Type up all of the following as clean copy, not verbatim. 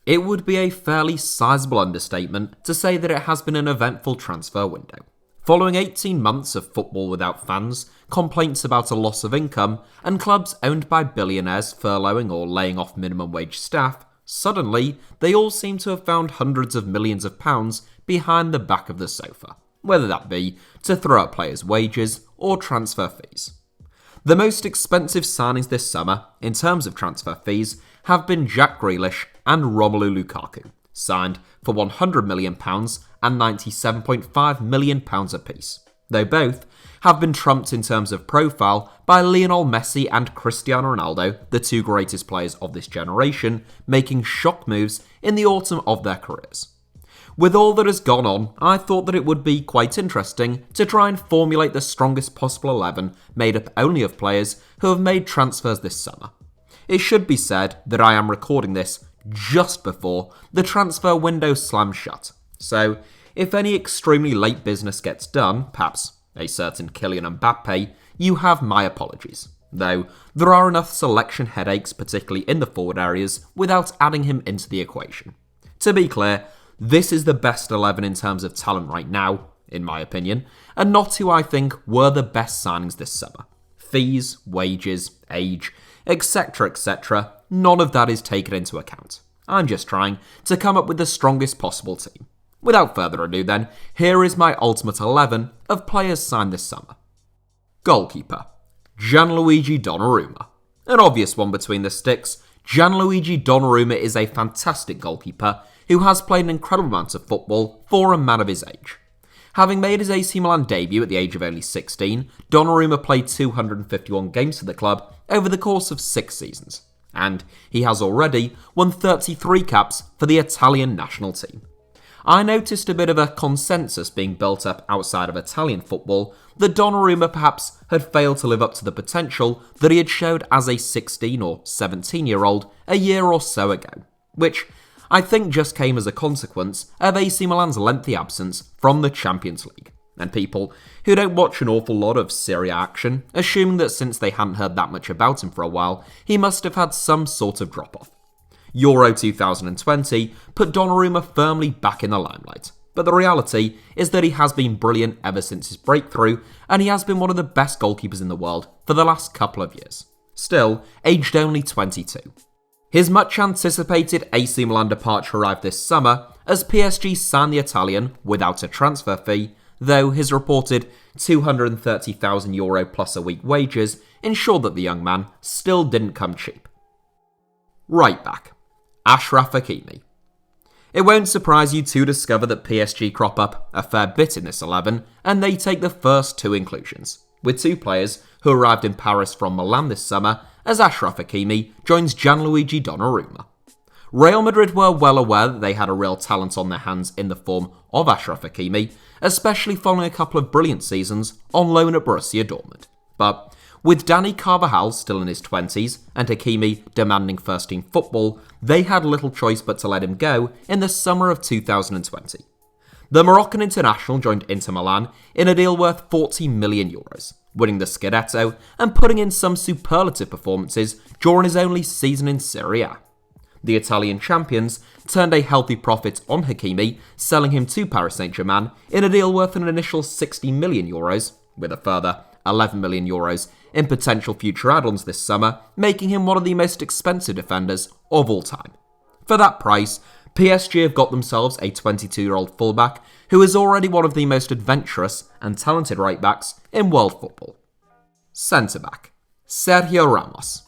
It would be a fairly sizable understatement to say that it has been an eventful transfer window. Following 18 months of football without fans, complaints about a loss of income, and clubs owned by billionaires furloughing or laying off minimum wage staff, suddenly they all seem to have found hundreds of millions of pounds behind the back of the sofa, whether that be to throw up players' wages or transfer fees. The most expensive signings this summer, in terms of transfer fees, have been Jack Grealish and Romelu Lukaku, signed for £100 million and £97.5 million apiece, though both have been trumped in terms of profile by Lionel Messi and Cristiano Ronaldo, the two greatest players of this generation, making shock moves in the autumn of their careers. With all that has gone on, I thought that it would be quite interesting to try and formulate the strongest possible 11 made up only of players who have made transfers this summer. It should be said that I am recording this just before the transfer window slams shut, so if any extremely late business gets done, perhaps a certain Kylian Mbappe, you have my apologies, though there are enough selection headaches, particularly in the forward areas, without adding him into the equation. To be clear, this is the best 11 in terms of talent right now, in my opinion, and not who I think were the best signings this summer. Fees, wages, age, etc., none of that is taken into account. I'm just trying to come up with the strongest possible team. Without further ado then, here is my ultimate 11 of players signed this summer. Goalkeeper, Gianluigi Donnarumma. An obvious one between the sticks, Gianluigi Donnarumma is a fantastic goalkeeper who has played an incredible amount of football for a man of his age. Having made his AC Milan debut at the age of only 16, Donnarumma played 251 games for the club over the course of 6 seasons, and he has already won 33 caps for the Italian national team. I noticed a bit of a consensus being built up outside of Italian football that Donnarumma perhaps had failed to live up to the potential that he had showed as a 16 or 17-year-old a year or so ago, which I think just came as a consequence of AC Milan's lengthy absence from the Champions League, and people who don't watch an awful lot of Serie A action, assuming that since they hadn't heard that much about him for a while, he must have had some sort of drop-off. Euro 2020 put Donnarumma firmly back in the limelight, but the reality is that he has been brilliant ever since his breakthrough, and he has been one of the best goalkeepers in the world for the last couple of years. Still, aged only 22. His much-anticipated AC Milan departure arrived this summer as PSG signed the Italian without a transfer fee, though his reported €230,000 plus a week wages ensured that the young man still didn't come cheap. Right back, Achraf Hakimi. It won't surprise you to discover that PSG crop up a fair bit in this 11, and they take the first 2 inclusions, with 2 players who arrived in Paris from Milan this summer as Achraf Hakimi joins Gianluigi Donnarumma. Real Madrid were well aware that they had a real talent on their hands in the form of Achraf Hakimi, especially following a couple of brilliant seasons on loan at Borussia Dortmund. But with Dani Carvajal still in his 20s and Hakimi demanding first-team football, they had little choice but to let him go in the summer of 2020. The Moroccan international joined Inter Milan in a deal worth €40 million, winning the Scudetto and putting in some superlative performances during his only season in Serie A. The Italian champions turned a healthy profit on Hakimi, selling him to Paris Saint-Germain in a deal worth an initial €60 million, with a further €11 million in potential future add-ons this summer, making him one of the most expensive defenders of all time. For that price, PSG have got themselves a 22-year-old fullback who is already one of the most adventurous and talented right-backs in world football. Centre-back, Sergio Ramos.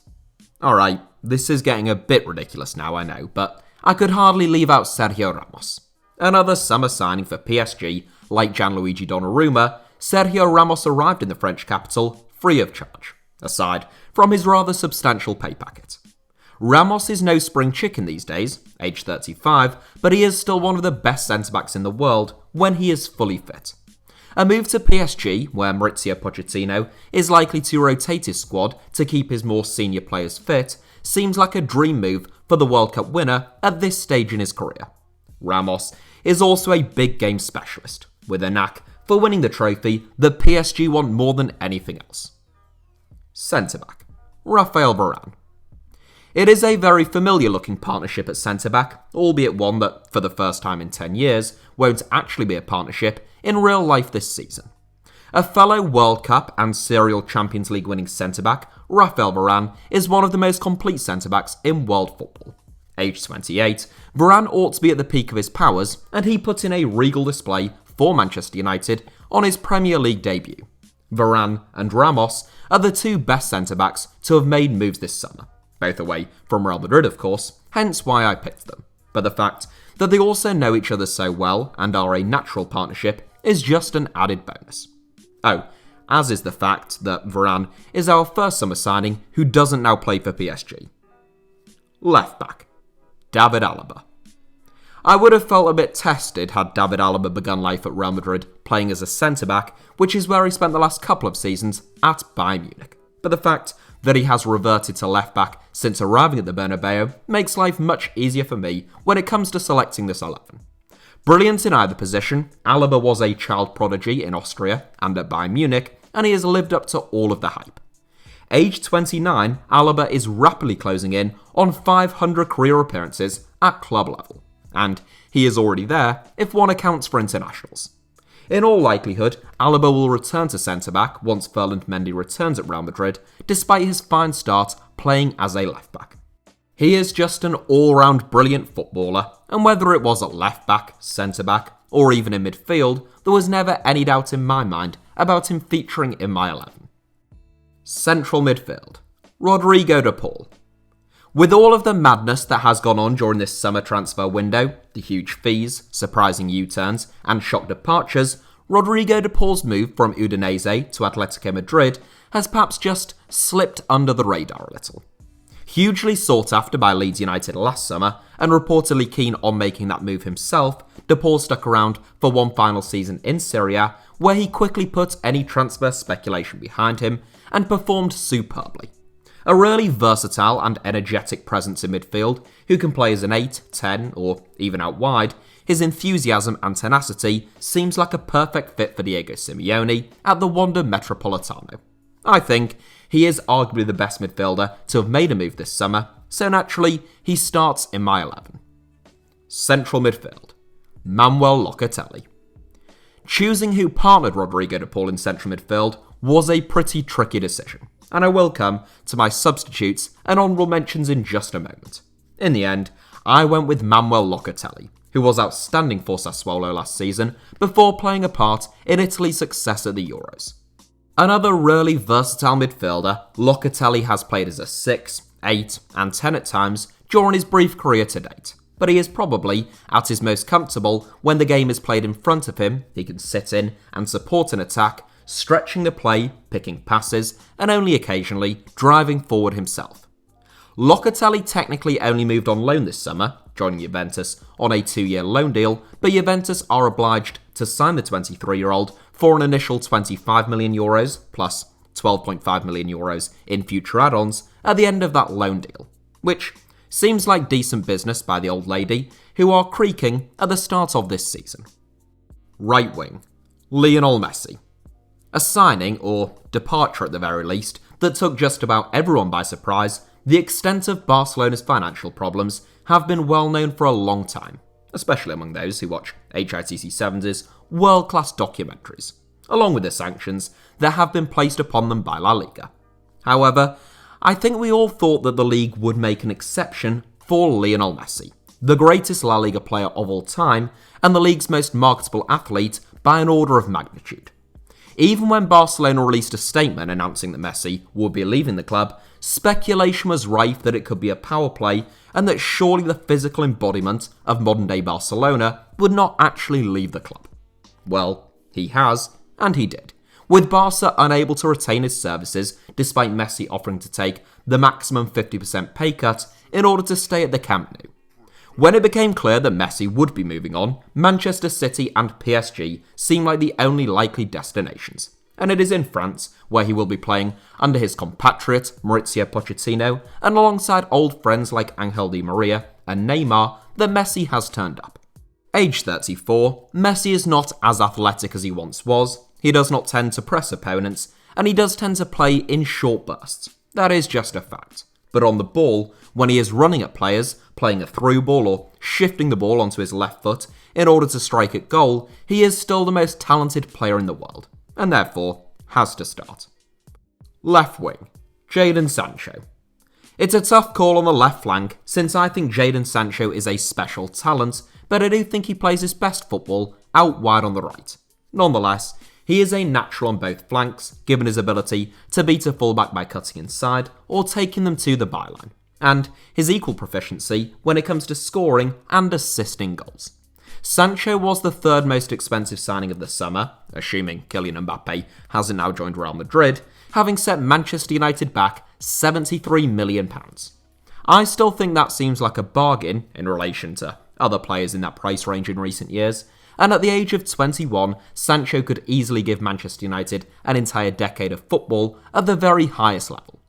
Alright, this is getting a bit ridiculous now, I know, but I could hardly leave out Sergio Ramos. Another summer signing for PSG, like Gianluigi Donnarumma, Sergio Ramos arrived in the French capital free of charge, aside from his rather substantial pay packet. Ramos is no spring chicken these days, age 35, but he is still one of the best centre-backs in the world when he is fully fit. A move to PSG, where Mauricio Pochettino is likely to rotate his squad to keep his more senior players fit, seems like a dream move for the World Cup winner at this stage in his career. Ramos is also a big game specialist, with a knack for winning the trophy that PSG want more than anything else. Centre-back, Raphael Varane. It is a very familiar looking partnership at centre-back, albeit one that, for the first time in 10 years, won't actually be a partnership in real life this season. A fellow World Cup and serial Champions League winning centre-back, Raphael Varane is one of the most complete centre-backs in world football. Aged 28, Varane ought to be at the peak of his powers, and he put in a regal display for Manchester United on his Premier League debut. Varane and Ramos are the two best centre-backs to have made moves this summer, both away from Real Madrid of course, hence why I picked them. But the fact that they also know each other so well and are a natural partnership is just an added bonus. Oh, as is the fact that Varane is our first summer signing who doesn't now play for PSG. Left back, David Alaba. I would have felt a bit tested had David Alaba begun life at Real Madrid playing as a centre-back, which is where he spent the last couple of seasons at Bayern Munich. But the fact that he has reverted to left-back since arriving at the Bernabeu makes life much easier for me when it comes to selecting this 11. Brilliant in either position, Alaba was a child prodigy in Austria and at Bayern Munich, and he has lived up to all of the hype. Aged 29, Alaba is rapidly closing in on 500 career appearances at club level, and he is already there if one accounts for internationals. In all likelihood, Alaba will return to centre-back once Ferland Mendy returns at Real Madrid, despite his fine start playing as a left-back. He is just an all-round brilliant footballer, and whether it was at left-back, centre-back, or even in midfield, there was never any doubt in my mind about him featuring in my 11. Central midfield, Rodrigo de Paul. With all of the madness that has gone on during this summer transfer window, the huge fees, surprising U-turns, and shock departures, Rodrigo de Paul's move from Udinese to Atletico Madrid has perhaps just slipped under the radar a little. Hugely sought after by Leeds United last summer, and reportedly keen on making that move himself, de Paul stuck around for one final season in Serie A, where he quickly put any transfer speculation behind him and performed superbly. A really versatile and energetic presence in midfield, who can play as an 8, 10, or even out wide, his enthusiasm and tenacity seems like a perfect fit for Diego Simeone at the Wanda Metropolitano. I think he is arguably the best midfielder to have made a move this summer, so naturally he starts in my 11. Central midfield, Manuel Locatelli. Choosing who partnered Rodrigo de Paul in central midfield was a pretty tricky decision, and I will come to my substitutes and honourable mentions in just a moment. In the end, I went with Manuel Locatelli, who was outstanding for Sassuolo last season before playing a part in Italy's success at the Euros. Another really versatile midfielder, Locatelli has played as a 6, 8 and 10 at times during his brief career to date, but he is probably at his most comfortable when the game is played in front of him. He can sit in and support an attack, stretching the play, picking passes, and only occasionally driving forward himself. Locatelli technically only moved on loan this summer, joining Juventus on a 2-year loan deal, but Juventus are obliged to sign the 23-year-old for an initial €25 million plus €12.5 million in future add-ons at the end of that loan deal, which seems like decent business by the old lady, who are creaking at the start of this season. Right wing, Lionel Messi. A signing, or departure at the very least, that took just about everyone by surprise. The extent of Barcelona's financial problems have been well known for a long time, especially among those who watch HITC Sevens' world-class documentaries, along with the sanctions that have been placed upon them by La Liga. However, I think we all thought that the league would make an exception for Lionel Messi, the greatest La Liga player of all time and the league's most marketable athlete by an order of magnitude. Even when Barcelona released a statement announcing that Messi would be leaving the club, speculation was rife that it could be a power play and that surely the physical embodiment of modern-day Barcelona would not actually leave the club. Well, he has, and he did, with Barca unable to retain his services despite Messi offering to take the maximum 50% pay cut in order to stay at the Camp Nou. When it became clear that Messi would be moving on, Manchester City and PSG seemed like the only likely destinations, and it is in France where he will be playing under his compatriot Mauricio Pochettino and alongside old friends like Angel Di Maria and Neymar that Messi has turned up. Aged 34, Messi is not as athletic as he once was, he does not tend to press opponents, and he does tend to play in short bursts. That is just a fact. But on the ball, when he is running at players, playing a through ball or shifting the ball onto his left foot in order to strike at goal, he is still the most talented player in the world, and therefore has to start. Left wing, Jadon Sancho. It's a tough call on the left flank, since I think Jadon Sancho is a special talent, but I do think he plays his best football out wide on the right. Nonetheless, he is a natural on both flanks, given his ability to beat a fullback by cutting inside or taking them to the byline, and his equal proficiency when it comes to scoring and assisting goals. Sancho was the third most expensive signing of the summer, assuming Kylian Mbappe hasn't now joined Real Madrid, having set Manchester United back £73 million. I still think that seems like a bargain in relation to other players in that price range in recent years, and at the age of 21, Sancho could easily give Manchester United an entire decade of football at the very highest level.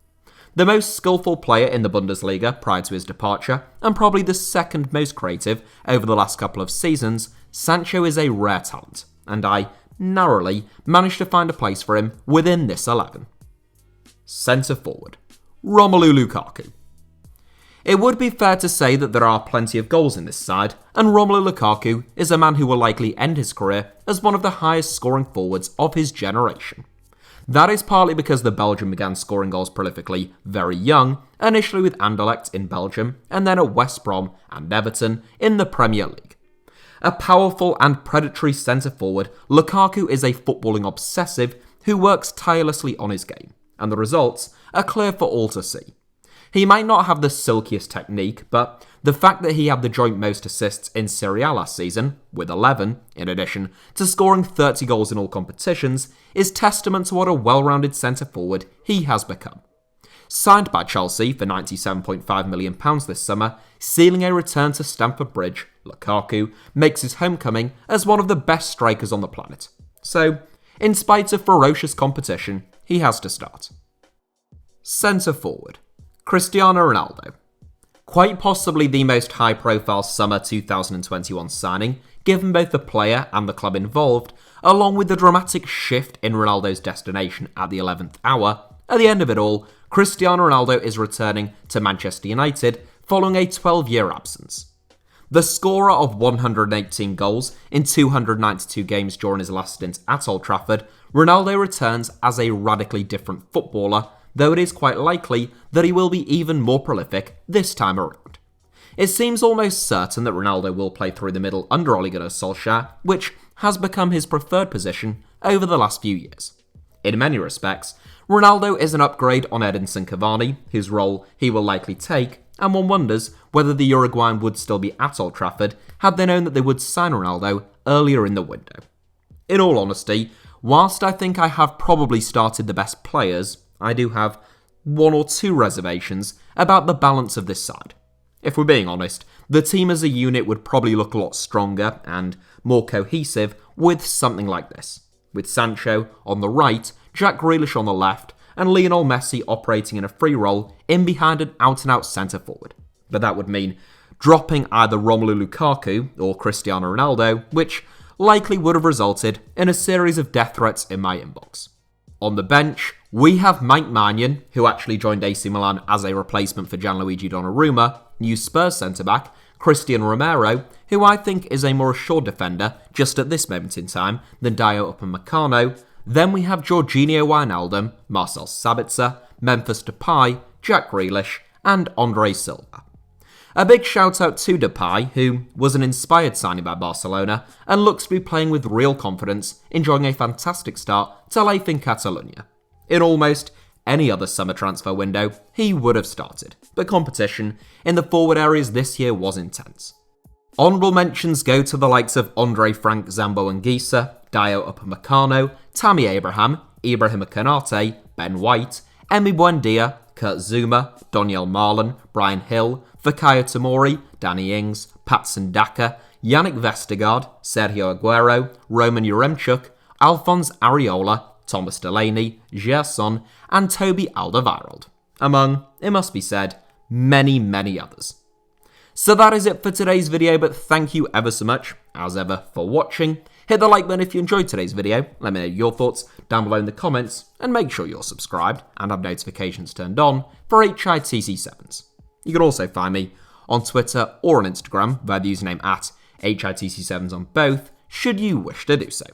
The most skillful player in the Bundesliga prior to his departure, and probably the second most creative over the last couple of seasons, Sancho is a rare talent, and I narrowly managed to find a place for him within this 11. Centre forward, Romelu Lukaku. It would be fair to say that there are plenty of goals in this side, and Romelu Lukaku is a man who will likely end his career as one of the highest scoring forwards of his generation. That is partly because the Belgian began scoring goals prolifically very young, initially with Anderlecht in Belgium, and then at West Brom and Everton in the Premier League. A powerful and predatory centre forward, Lukaku is a footballing obsessive who works tirelessly on his game, and the results are clear for all to see. He might not have the silkiest technique, but the fact that he had the joint most assists in Serie A last season, with 11, in addition to scoring 30 goals in all competitions, is testament to what a well-rounded centre-forward he has become. Signed by Chelsea for £97.5 million this summer, sealing a return to Stamford Bridge, Lukaku makes his homecoming as one of the best strikers on the planet. So, in spite of ferocious competition, he has to start. Centre-forward, Cristiano Ronaldo. Quite possibly the most high-profile summer 2021 signing, given both the player and the club involved, along with the dramatic shift in Ronaldo's destination at the 11th hour. At the end of it all, Cristiano Ronaldo is returning to Manchester United following a 12-year absence. The scorer of 118 goals in 292 games during his last stint at Old Trafford, Ronaldo returns as a radically different footballer, though it is quite likely that he will be even more prolific this time around. It seems almost certain that Ronaldo will play through the middle under Ole Gunnar Solskjaer, which has become his preferred position over the last few years. In many respects, Ronaldo is an upgrade on Edinson Cavani, whose role he will likely take, and one wonders whether the Uruguayan would still be at Old Trafford had they known that they would sign Ronaldo earlier in the window. In all honesty, whilst I think I have probably started the best players, I do have one or two reservations about the balance of this side. If we're being honest, the team as a unit would probably look a lot stronger and more cohesive with something like this, with Sancho on the right, Jack Grealish on the left, and Lionel Messi operating in a free role in behind an out-and-out centre-forward. But that would mean dropping either Romelu Lukaku or Cristiano Ronaldo, which likely would have resulted in a series of death threats in my inbox. On the bench, we have Mike Maignan, who actually joined AC Milan as a replacement for Gianluigi Donnarumma, new Spurs centre-back, Christian Romero, who I think is a more assured defender just at this moment in time than Dio Upamecano. Then we have Jorginho Wijnaldum, Marcel Sabitzer, Memphis Depay, Jack Grealish, and Andre Silva. A big shout out to Depay, who was an inspired signing by Barcelona and looks to be playing with real confidence, enjoying a fantastic start to life in Catalonia. In almost any other summer transfer window, he would have started, but competition in the forward areas this year was intense. Honourable mentions go to the likes of Andre Frank Zambo Anguissa, Dio Upamecano, Tammy Abraham, Ibrahima Konate, Ben White, Emi Buendia, Kurt Zuma, Daniel Marlon, Brian Hill, Fikayo Tomori, Danny Ings, Patson Daka, Yannick Vestergaard, Sergio Aguero, Roman Yaremchuk, Alphonse Areola, Thomas Delaney, Gerson, and Toby Alderweireld, among, it must be said, many, many others. So that is it for today's video, but thank you ever so much, as ever, for watching. Hit the like button if you enjoyed today's video, let me know your thoughts down below in the comments, and make sure you're subscribed and have notifications turned on for HITC Sevens. You can also find me on Twitter or on Instagram via the username at HITC Sevens on both, should you wish to do so.